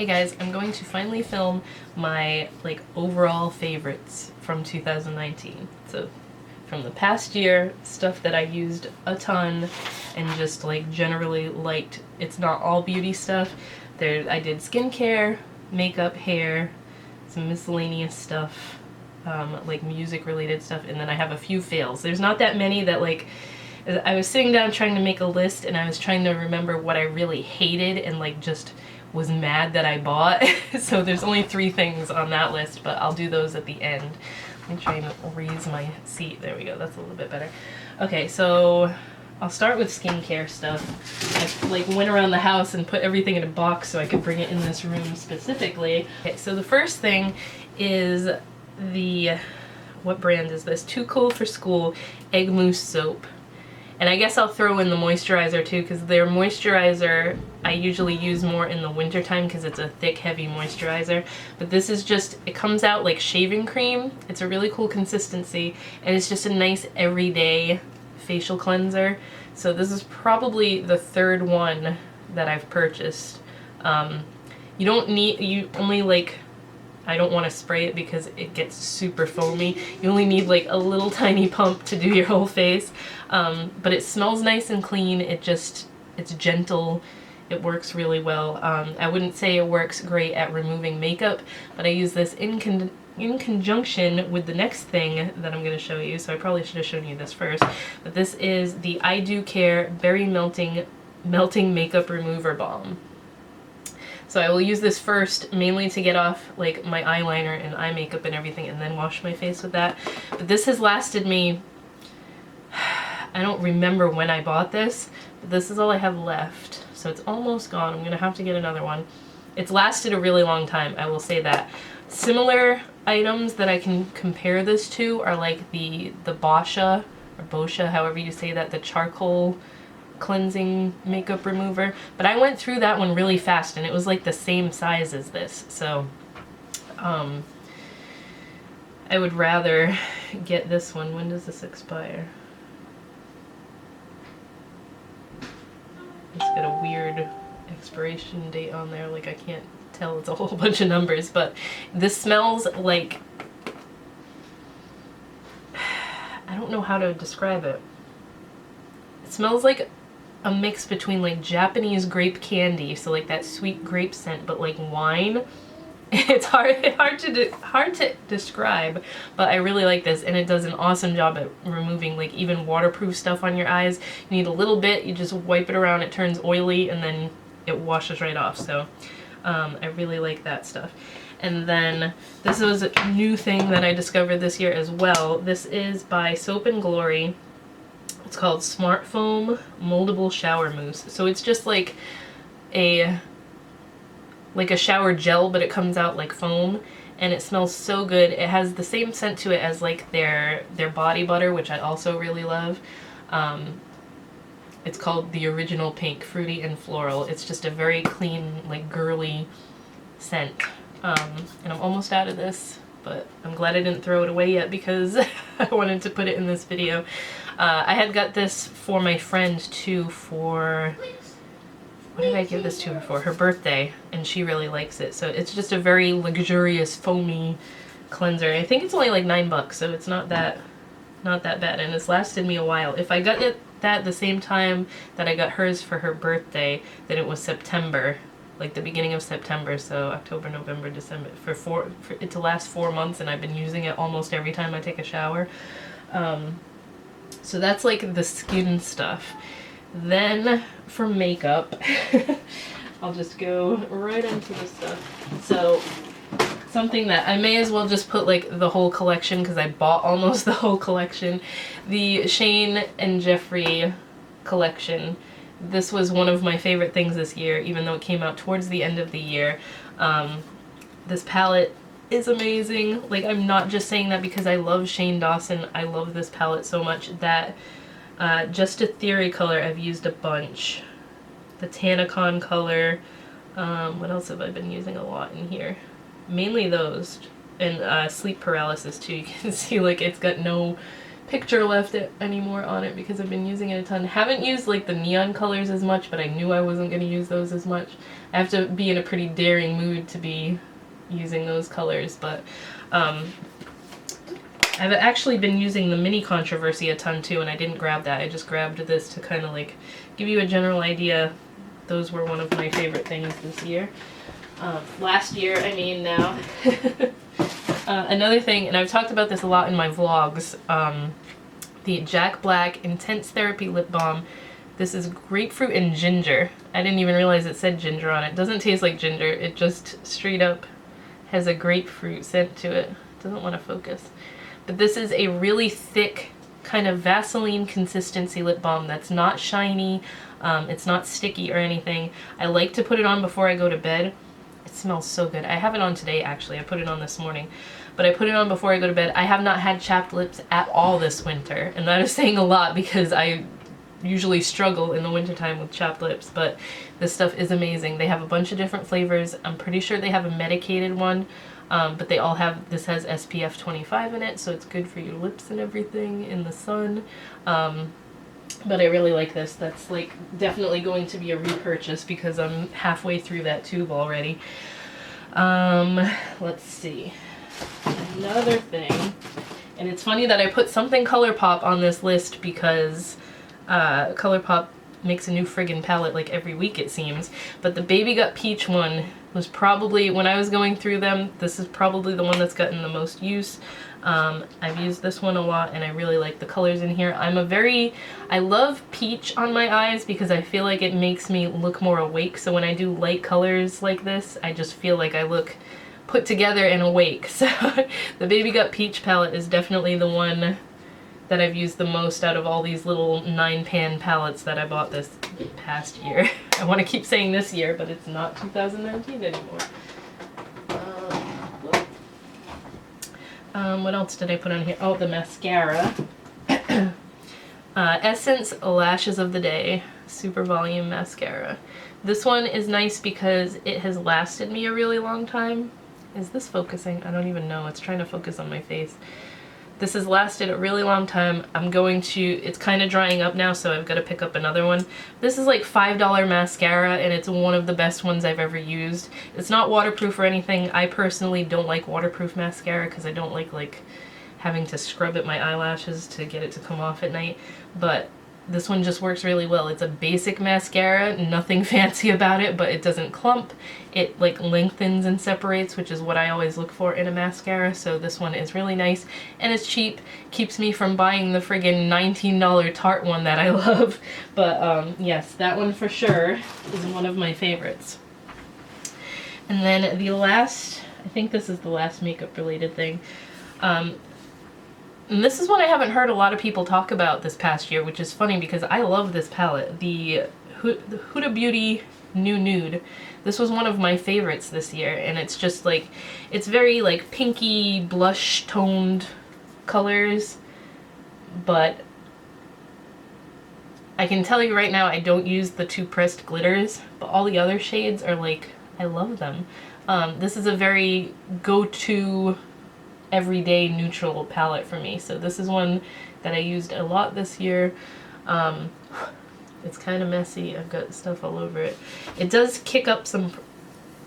Hey guys, I'm going to finally film my overall favorites from 2019. So from the past year, stuff that I used a ton and just generally liked. It's not all beauty stuff. I did skincare, makeup, hair, some miscellaneous stuff, like music related stuff, and then I have a few fails. There's not that many that I was sitting down trying to make a list and I was trying to remember what I really hated and just was mad that I bought. So there's only 3 things on that list, but I'll do those at the end. Let me try and raise my seat. There we go, that's a little bit better. Okay, so I'll start with skincare stuff. I went around the house and put everything in a box so I could bring it in this room specifically. Okay, so the first thing is what brand is this? Too Cool for School Egg Mousse Soap. And I guess I'll throw in the moisturizer too, because their moisturizer I usually use more in the winter time because it's a thick, heavy moisturizer. But this is just, it comes out like shaving cream. It's a really cool consistency, and it's just a nice everyday facial cleanser. So this is probably the 3rd one that I've purchased. You only I don't want to spray it because it gets super foamy. You only need a little tiny pump to do your whole face. But it smells nice and clean. It's gentle. It works really well. I wouldn't say it works great at removing makeup, but I use this in conjunction with the next thing that I'm going to show you. So I probably should have shown you this first. But this is the I Do Care Berry Melting Makeup Remover Balm. So I will use this first, mainly to get off my eyeliner and eye makeup and everything, and then wash my face with that. But this has lasted me, I don't remember when I bought this, but this is all I have left. So it's almost gone. I'm gonna have to get another one. It's lasted a really long time, I will say that. Similar items that I can compare this to are the Boscia, or Boscia, however you say that, the charcoal cleansing makeup remover, but I went through that one really fast and it was the same size as this, so I would rather get this one. When does this expire? It's got a weird expiration date on there, I can't tell, it's a whole bunch of numbers, but this smells I don't know how to describe it. It smells like a mix between Japanese grape candy, so that sweet grape scent, but wine. It's hard to describe, but I really like this, and it does an awesome job at removing even waterproof stuff on your eyes. You need a little bit, you just wipe it around, it turns oily, and then it washes right off. So I really like that stuff. And then this was a new thing that I discovered this year as well. This is by Soap and Glory. It's called Smart Foam Moldable Shower Mousse. So it's just a shower gel, but it comes out like foam, and it smells so good. It has the same scent to it as their body butter, which I also really love. It's called the Original Pink, Fruity and Floral. It's just a very clean, girly scent. And I'm almost out of this, but I'm glad I didn't throw it away yet because I wanted to put it in this video. I had got this for my friend too for, what did I give this to her for? Her birthday, and she really likes it. So it's just a very luxurious foamy cleanser. I think it's only $9, so it's not that bad, and it's lasted me a while. If I got that the same time that I got hers for her birthday, then it was September, the beginning of September, so October, November, December, for it to last 4 months, and I've been using it almost every time I take a shower. So that's the skin stuff. Then for makeup, I'll just go right into this stuff. So something that I may as well just put the whole collection, because I bought almost the whole collection. The Shane and Geoffrey collection. This was one of my favorite things this year, even though it came out towards the end of the year. This palette is amazing. I'm not just saying that because I love Shane Dawson. I love this palette so much that Just a Theory color I've used a bunch. The Tanacon color. What else have I been using a lot in here? Mainly those. And Sleep Paralysis too. You can see it's got no picture left anymore on it because I've been using it a ton. Haven't used like the neon colors as much, but I knew I wasn't going to use those as much. I have to be in a pretty daring mood to be using those colors, but I've actually been using the Mini Controversy a ton too, and I didn't grab that. I just grabbed this to kind of like give you a general idea. Those were one of my favorite things this year. Last year, I mean now. Another thing, and I've talked about this a lot in my vlogs, the Jack Black Intense Therapy Lip Balm. This is grapefruit and ginger. I didn't even realize it said ginger on it. It doesn't taste like ginger. It just straight up has a grapefruit scent to it. Doesn't want to focus. But this is a really thick, kind of Vaseline consistency lip balm that's not shiny. It's not sticky or anything. I like to put it on before I go to bed. It smells so good. I have it on today, actually. I put it on this morning. But I put it on before I go to bed. I have not had chapped lips at all this winter. And that is saying a lot because I usually struggle in the wintertime with chapped lips. But this stuff is amazing. They have a bunch of different flavors. I'm pretty sure they have a medicated one. But they all have, this has SPF 25 in it, so it's good for your lips and everything in the sun. But I really like this. That's like definitely going to be a repurchase because I'm halfway through that tube already. Let's see. Another thing, and it's funny that I put something ColourPop on this list because ColourPop makes a new friggin' palette like every week it seems, but the Baby Got Peach one was probably, when I was going through them, this is probably the one that's gotten the most use. I've used this one a lot and I really like the colors in here. I love peach on my eyes because I feel like it makes me look more awake, so when I do light colors like this, I just feel like I look put together and awake. So the Baby Got Peach palette is definitely the one that I've used the most out of all these little 9-pan palettes that I bought this past year. I want to keep saying this year, but it's not 2019 anymore. What else did I put on here? Oh, the mascara. Essence Lashes of the Day Super Volume Mascara. This one is nice because it has lasted me a really long time. Is this focusing? I don't even know. It's trying to focus on my face. This has lasted a really long time. It's kind of drying up now, so I've got to pick up another one. This is like $5 mascara, and it's one of the best ones I've ever used. It's not waterproof or anything. I personally don't like waterproof mascara because I don't like having to scrub at my eyelashes to get it to come off at night. But this one just works really well. It's a basic mascara, nothing fancy about it, but it doesn't clump. It like lengthens and separates, which is what I always look for in a mascara, so this one is really nice. And it's cheap, keeps me from buying the friggin' $19 Tarte one that I love. But yes, that one for sure is one of my favorites. And then the last, I think this is the last makeup related thing. And this is one I haven't heard a lot of people talk about this past year, which is funny because I love this palette. The Huda Beauty New Nude. This was one of my favorites this year, and it's just like, it's very like pinky blush toned colors, but I can tell you right now I don't use the two pressed glitters, but all the other shades are like, I love them. This is a very go-to everyday neutral palette for me, so this is one that I used a lot this year. It's kind of messy. I've got stuff all over it. It does kick up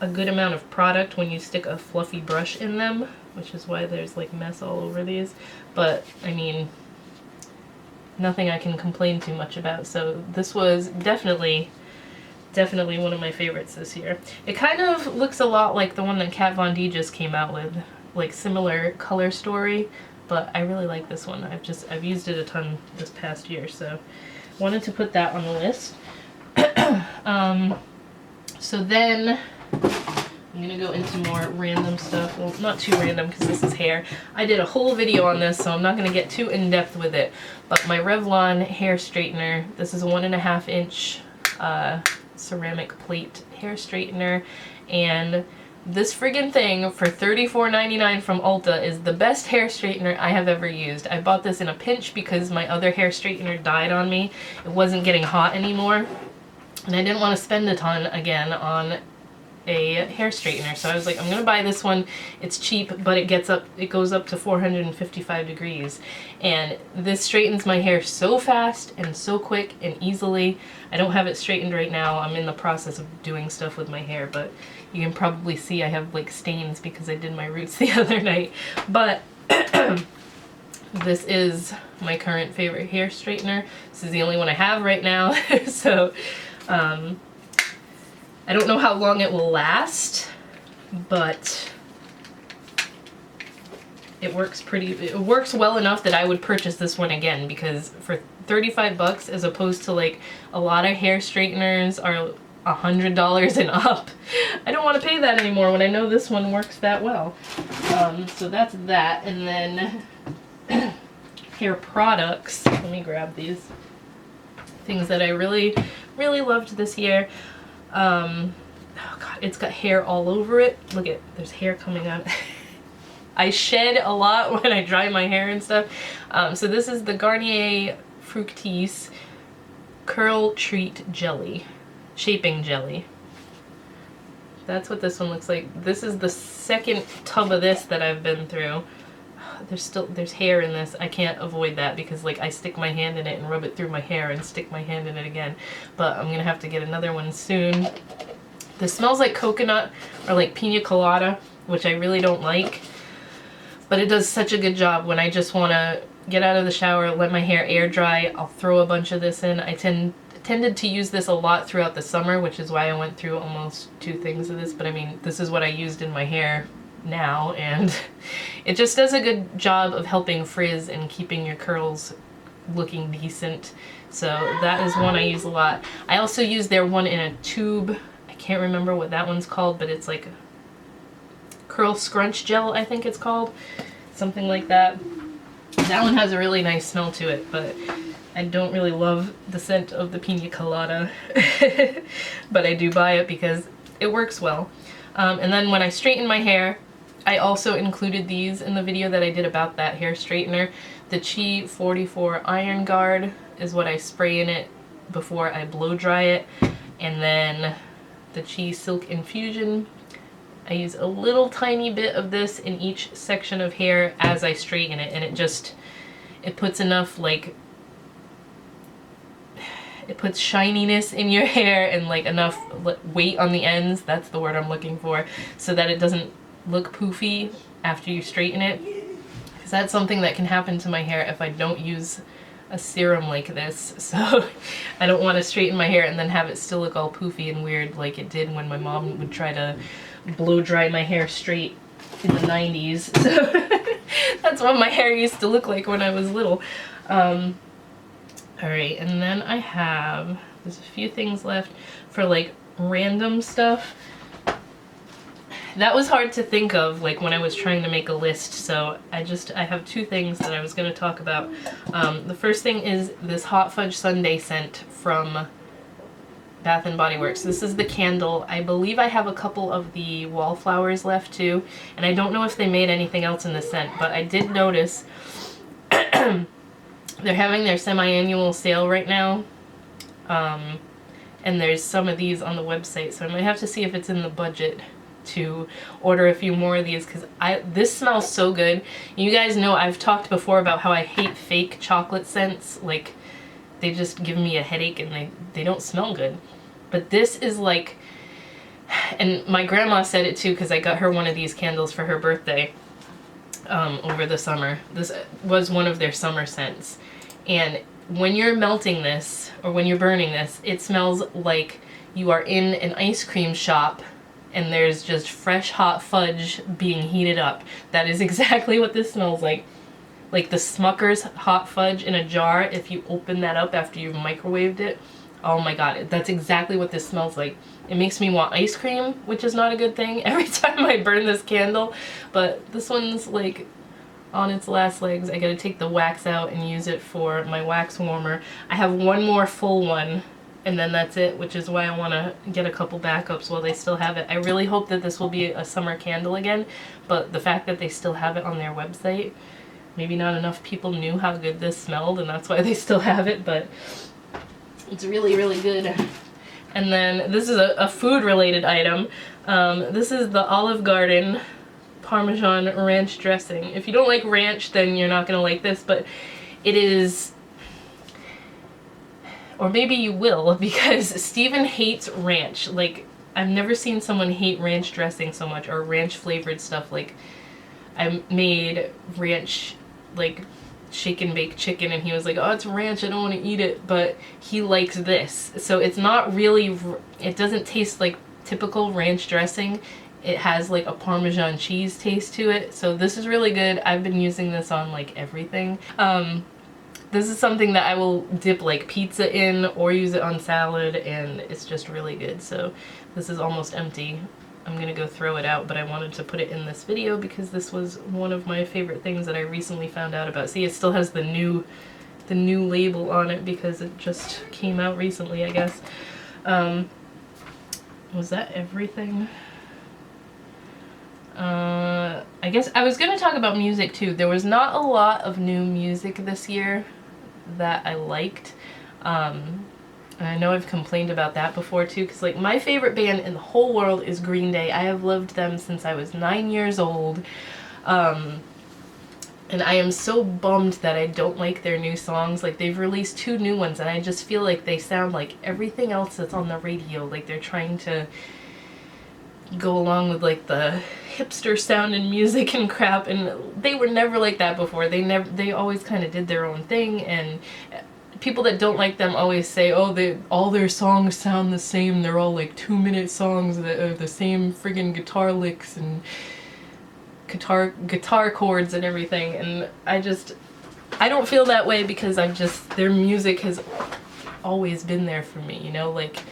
a good amount of product when you stick a fluffy brush in them, which is why there's like mess all over these, but I mean, nothing I can complain too much about. So this was definitely one of my favorites this year. It kind of looks a lot like the one that Kat Von D just came out with, like similar color story, but I really like this one. I've used it a ton this past year, so wanted to put that on the list. So then I'm gonna go into more random stuff. Well, not too random because this is hair. I did a whole video on this, so I'm not gonna get too in-depth with it, but my Revlon hair straightener, this is a 1.5 inch ceramic plate hair straightener, and this friggin' thing for $34.99 from Ulta is the best hair straightener I have ever used. I bought this in a pinch because my other hair straightener died on me. It wasn't getting hot anymore, and I didn't want to spend a ton again on a hair straightener. So I was like, I'm gonna buy this one. It's cheap, but it goes up to 455 degrees. And this straightens my hair so fast and so quick and easily. I don't have it straightened right now. I'm in the process of doing stuff with my hair, but you can probably see I have like stains because I did my roots the other night. But this is my current favorite hair straightener. This is the only one I have right now. So I don't know how long it will last, but it works well enough that I would purchase this one again, because for 35 bucks, as opposed to like a lot of hair straighteners are $100 and up, I don't want to pay that anymore when I know this one works that well. So that's that. And then hair products, let me grab these things that I really loved this year. Oh god, it's got hair all over it. Look at, there's hair coming out. I shed a lot when I dry my hair and stuff. So this is the Garnier Fructis Curl Treat Jelly, Shaping Jelly. That's what this one looks like. This is the second tub of this that I've been through. There's hair in this. I can't avoid that because like I stick my hand in it and rub it through my hair and stick my hand in it again. But I'm gonna have to get another one soon. This smells like coconut or like pina colada, which I really don't like. But it does such a good job when I just want to get out of the shower, let my hair air dry. I'll throw a bunch of this in. I tended to use this a lot throughout the summer, which is why I went through almost 2 things of this. But I mean, this is what I used in my hair now, and it just does a good job of helping frizz and keeping your curls looking decent. So that is one I use a lot. I also use their one in a tube. I can't remember what that one's called, but it's like curl scrunch gel, I think it's called, something like that. That one has a really nice smell to it, but I don't really love the scent of the pina colada. But I do buy it because it works well. And then when I straighten my hair, I also included these in the video that I did about that hair straightener. The Chi 44 Iron Guard is what I spray in it before I blow dry it. And then the Chi Silk Infusion. I use a little tiny bit of this in each section of hair as I straighten it, and it puts enough, like, it puts shininess in your hair and like enough weight on the ends, that's the word I'm looking for, so that it doesn't look poofy after you straighten it. Because that's something that can happen to my hair if I don't use a serum like this. So I don't want to straighten my hair and then have it still look all poofy and weird like it did when my mom would try to blow dry my hair straight in the 90s. So that's what my hair used to look like when I was little. Alright, and then there's a few things left for like random stuff. That was hard to think of like when I was trying to make a list, so I have 2 things that I was going to talk about. The first thing is this Hot Fudge Sundae scent from Bath & Body Works. This is the candle. I believe I have a couple of the wallflowers left too, and I don't know if they made anything else in the scent, but I did notice they're having their semi-annual sale right now, and there's some of these on the website, so I might have to see if it's in the budget to order a few more of these, because this smells so good. You guys know I've talked before about how I hate fake chocolate scents. Like, they just give me a headache and they don't smell good. But this is like, and my grandma said it too, because I got her one of these candles for her birthday over the summer. This was one of their summer scents. And when you're melting this, or when you're burning this, it smells like you are in an ice cream shop and there's just fresh hot fudge being heated up. That is exactly what this smells like. Like the Smucker's hot fudge in a jar, if you open that up after you've microwaved it. Oh my god, that's exactly what this smells like. It makes me want ice cream, which is not a good thing every time I burn this candle. But this one's like on its last legs. I gotta take the wax out and use it for my wax warmer. I have one more full one, and then that's it, which is why I want to get a couple backups while they still have it. I really hope that this will be a summer candle again, but the fact that they still have it on their website, maybe not enough people knew how good this smelled, and that's why they still have it, but it's really, really good. And then this is a food-related item. This is the Olive Garden Parmesan ranch dressing. If you don't like ranch, then you're not gonna like this, but it is, or maybe you will, because Steven hates ranch. Like, I've never seen someone hate ranch dressing so much, or ranch flavored stuff. Like, I made ranch, like, shake and bake chicken, and he was like, oh, it's ranch, I don't want to eat it, but he likes this. So it's not really, it doesn't taste like typical ranch dressing. It has like a Parmesan cheese taste to it, so this is really good. I've been using this on like everything. This is something that I will dip like pizza in or use it on salad, and it's just really good. So this is almost empty. I'm gonna go throw it out, but I wanted to put it in this video because this was one of my favorite things that I recently found out about. See, it still has the new label on it because it just came out recently, I guess. Was that everything? I guess I was gonna talk about music too. There was not a lot of new music this year that I liked. And I know I've complained about that before too, because like my favorite band in the whole world is Green Day. I have loved them since I was 9 years old. And I am so bummed that I don't like their new songs. Like, they've released 2 new ones and I just feel like they sound like everything else that's on the radio. Like they're trying to go along with like the hipster sound in music and crap, and they were never like that before. They always kind of did their own thing, and people that don't like them always say, oh, all their songs sound the same, they're all like 2-minute songs that are the same friggin' guitar licks and guitar chords and everything. And I don't feel that way because their music has always been there for me, you know, like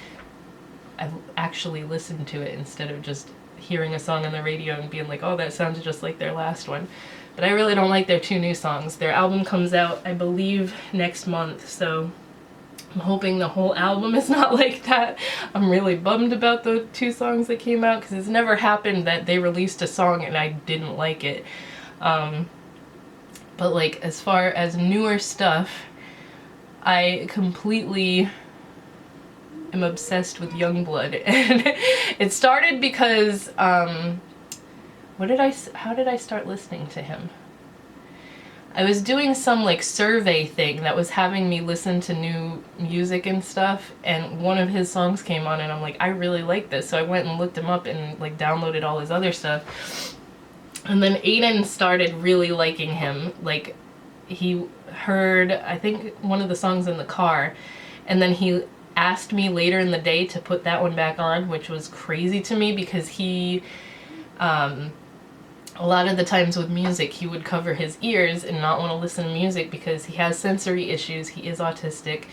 I've actually listened to it instead of just hearing a song on the radio and being like, oh, that sounds just like their last one. But I really don't like their 2 new songs. Their album comes out, I believe, next month, so I'm hoping the whole album is not like that. I'm really bummed about the 2 songs that came out because it's never happened that they released a song and I didn't like it. But like, as far as newer stuff, I completely am obsessed with Youngblood. And it started because, how did I start listening to him? I was doing some like survey thing that was having me listen to new music and stuff, and one of his songs came on and I'm like, I really like this. So I went and looked him up and like downloaded all his other stuff. And then Aiden started really liking him. Like, he heard, I think, one of the songs in the car, and then he asked me later in the day to put that one back on, which was crazy to me because he, a lot of the times with music, he would cover his ears and not want to listen to music because he has sensory issues, he is autistic,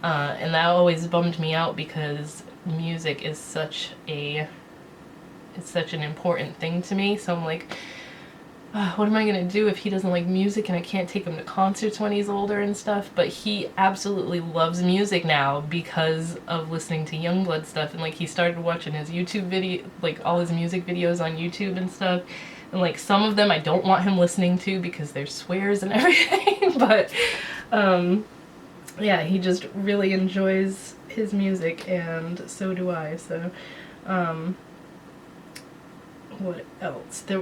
and that always bummed me out because music is such an important thing to me. So I'm like, what am I gonna do if he doesn't like music and I can't take him to concerts when he's older and stuff? But he absolutely loves music now because of listening to Youngblood stuff, and like he started watching his YouTube video, like all his music videos on YouTube and stuff, and like some of them I don't want him listening to because there's swears and everything, but yeah, he just really enjoys his music and so do I. So what else? There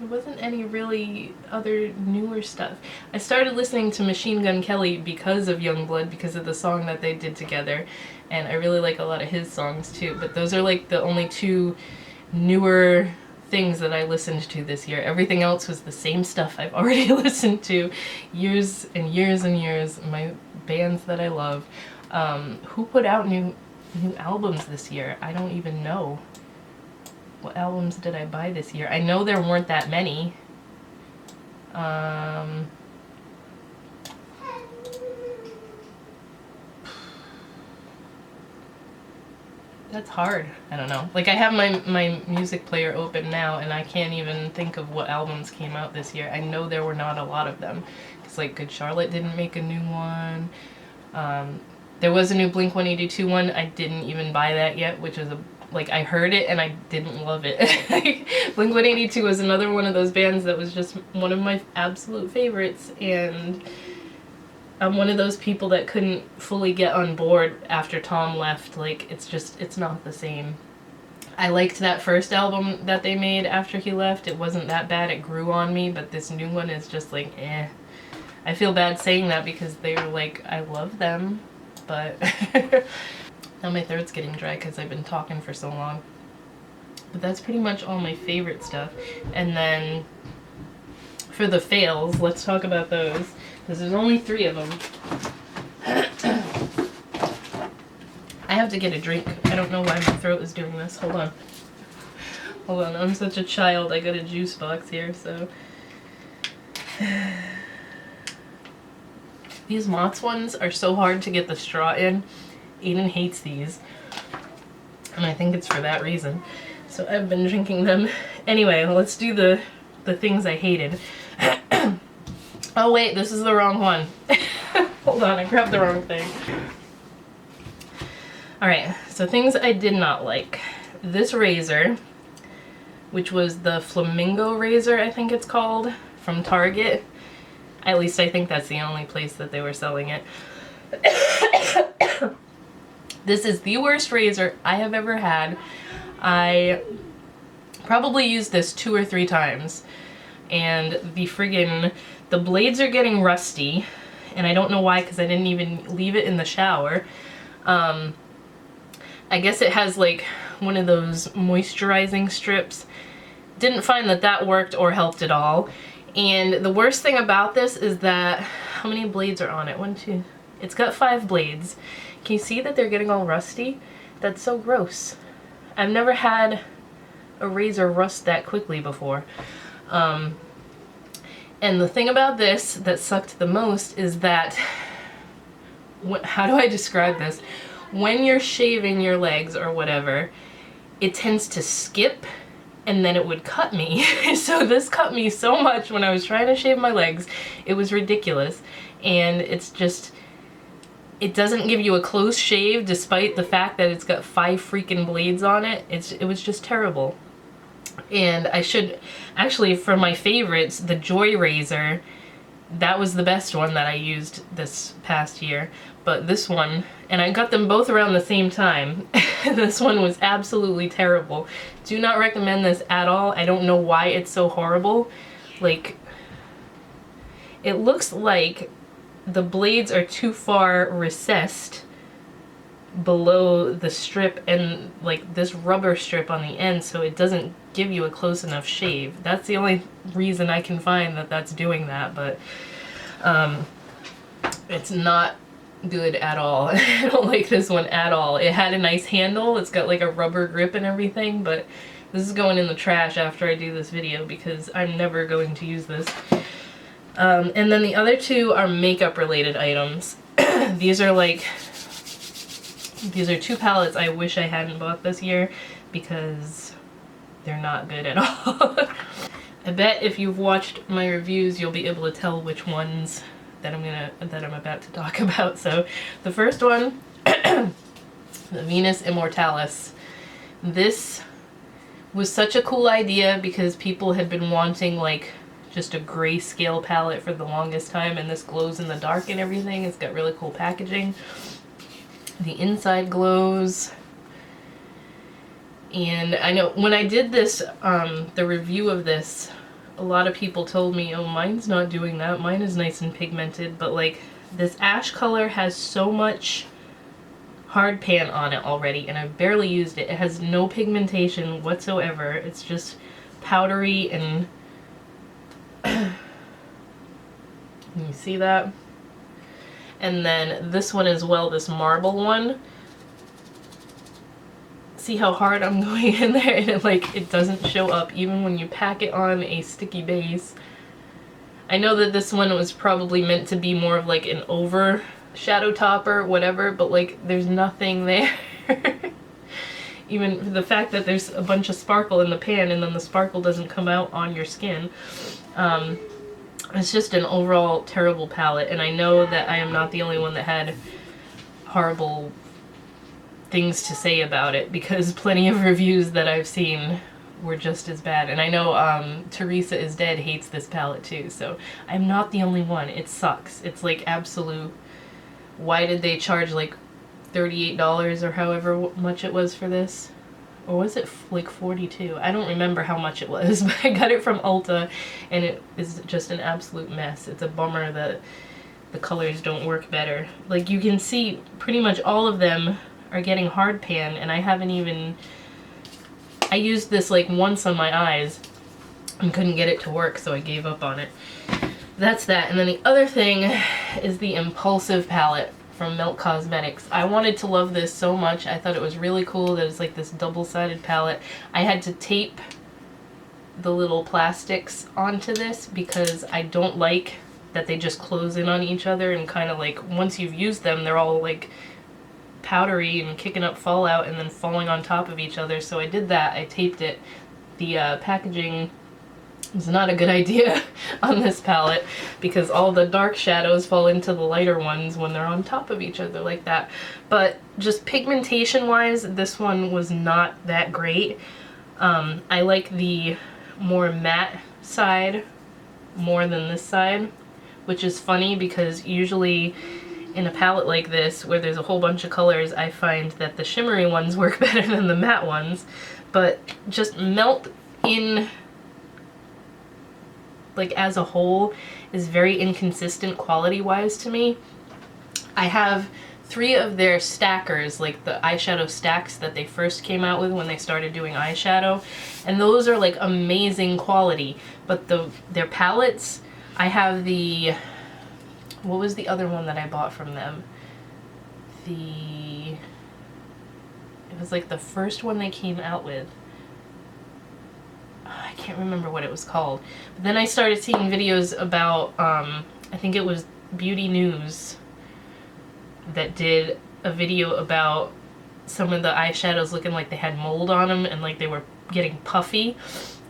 wasn't any really other newer stuff. I started listening to Machine Gun Kelly because of Youngblood, because of the song that they did together, and I really like a lot of his songs too, but those are like the only 2 newer things that I listened to this year. Everything else was the same stuff I've already listened to years and years and years, my bands that I love. Who put out new albums this year? I don't even know. What albums did I buy this year? I know there weren't that many. That's hard. I don't know. Like, I have my music player open now and I can't even think of what albums came out this year. I know there were not a lot of them. It's like Good Charlotte didn't make a new one. There was a new Blink-182 one. I didn't even buy that yet, which is like, I heard it and I didn't love it. Blink-182 was another one of those bands that was just one of my absolute favorites, and I'm one of those people that couldn't fully get on board after Tom left. Like, it's not the same. I liked that first album that they made after he left. It wasn't that bad. It grew on me, but this new one is just like, eh. I feel bad saying that because they're like, I love them, but now my throat's getting dry because I've been talking for so long. But that's pretty much all my favorite stuff. And then for the fails, let's talk about those, because there's only 3 of them. I have to get a drink. I don't know why my throat is doing this. Hold on. Hold on, I'm such a child. I got a juice box here, so. These Mott's ones are so hard to get the straw in. Aiden hates these. And I think it's for that reason. So I've been drinking them. Anyway, let's do the things I hated. Oh wait, this is the wrong one. Hold on, I grabbed the wrong thing. Alright, so things I did not like. This razor, which was the Flamingo Razor, I think it's called, from Target. At least I think that's the only place that they were selling it. This is the worst razor I have ever had. I probably used this 2 or 3 times. And the blades are getting rusty. And I don't know why, because I didn't even leave it in the shower. I guess it has like one of those moisturizing strips. Didn't find that that worked or helped at all. And the worst thing about this is that, how many blades are on it? 1, 2. It's got 5 blades. Can you see that they're getting all rusty? That's so gross. I've never had a razor rust that quickly before. And the thing about this that sucked the most is that, how do I describe this? When you're shaving your legs or whatever, it tends to skip and then it would cut me. So this cut me so much when I was trying to shave my legs. It was ridiculous. And it's just, it doesn't give you a close shave despite the fact that it's got 5 freaking blades on it. It was just terrible. And I should, actually for my favorites, the Joy Razor, that was the best one that I used this past year. But this one, and I got them both around the same time, this one was absolutely terrible. Do not recommend this at all. I don't know why it's so horrible. Like, it looks like the blades are too far recessed below the strip and like this rubber strip on the end, so it doesn't give you a close enough shave. That's the only reason I can find that that's doing that, but it's not good at all. I don't like this one at all. It had a nice handle, it's got like a rubber grip and everything, but this is going in the trash after I do this video because I'm never going to use this. And then the other 2 are makeup related items. These are 2 palettes I wish I hadn't bought this year because they're not good at all. I bet if you've watched my reviews you'll be able to tell which ones that I'm about to talk about. So the first one, the Venus Immortalis. This was such a cool idea because people had been wanting like just a grayscale palette for the longest time, and this glows in the dark and everything. It's got really cool packaging. The inside glows. And I know when I did this, the review of this, a lot of people told me, oh, mine's not doing that. Mine is nice and pigmented, but like this ash color has so much hard pan on it already, and I've barely used it. It has no pigmentation whatsoever. It's just powdery and can you see that? And then this one as well, this marble one. See how hard I'm going in there, and it doesn't show up even when you pack it on a sticky base. I know that this one was probably meant to be more of like an over shadow topper, whatever, but like there's nothing there. Even the fact that there's a bunch of sparkle in the pan and then the sparkle doesn't come out on your skin. It's just an overall terrible palette, and I know that I am not the only one that had horrible things to say about it because plenty of reviews that I've seen were just as bad. And I know Teresa is Dead hates this palette too, so I'm not the only one. It sucks. It's like absolute, why did they charge like $38 or however much it was for this? or was it like 42? I don't remember how much it was, but I got it from Ulta, and it is just an absolute mess. It's a bummer that the colors don't work better. Like, you can see pretty much all of them are getting hard pan, and I haven't even... I used this like once on my eyes and couldn't get it to work, so I gave up on it. That's that. And then the other thing is the Impulsive Palette from Melt Cosmetics. I wanted to love this so much. I thought it was really cool that it's like this double-sided palette. I had to tape the little plastics onto this because I don't like that they just close in on each other, and kind of like once you've used them, they're all like powdery and kicking up fallout and then falling on top of each other. So I did that. I taped it. The packaging was not a good idea on this palette because all the dark shadows fall into the lighter ones when they're on top of each other like that. But just pigmentation wise, this one was not that great. I like the more matte side more than this side, which is funny because usually in a palette like this where there's a whole bunch of colors, I find that the shimmery ones work better than the matte ones. But just Melt in, like as a whole, is very inconsistent quality wise to me. I have 3 of their stackers, like the eyeshadow stacks that they first came out with when they started doing eyeshadow, and those are like amazing quality. But their palettes, I have the, what was the other one that I bought from them? It was like the first one they came out with. I can't remember what it was called. But then I started seeing videos about, I think it was Beauty News that did a video about some of the eyeshadows looking like they had mold on them and like they were getting puffy.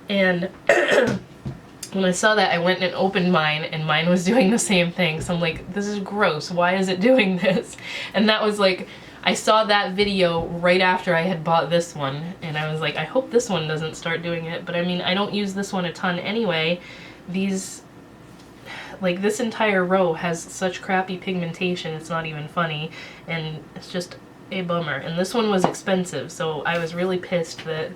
And when I saw that, I went and opened mine, and mine was doing the same thing. So I'm like, this is gross. Why is it doing this? And that was like, I saw that video right after I had bought this one, and I was like, I hope this one doesn't start doing it. But I mean, I don't use this one a ton anyway. These, like this entire row has such crappy pigmentation, it's not even funny, and it's just a bummer. And this one was expensive, so I was really pissed that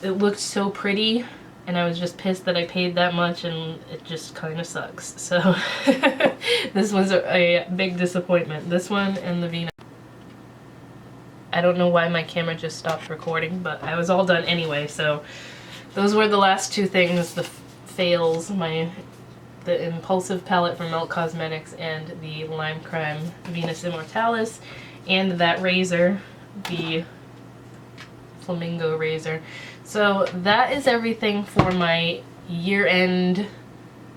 it looked so pretty, and I was just pissed that I paid that much, and it just kind of sucks. So this was a big disappointment. This one and the Venus. I don't know why my camera just stopped recording, but I was all done anyway. So those were the last 2 things, the fails, the Impulsive Palette from Melt Cosmetics and the Lime Crime Venus Immortalis, and that razor, the Flamingo Razor. So that is everything for my year-end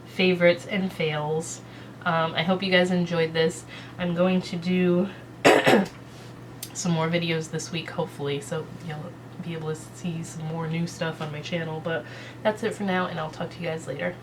favorites and fails. I hope you guys enjoyed this. I'm going to do some more videos this week, hopefully, so you'll be able to see some more new stuff on my channel. But that's it for now, and I'll talk to you guys later.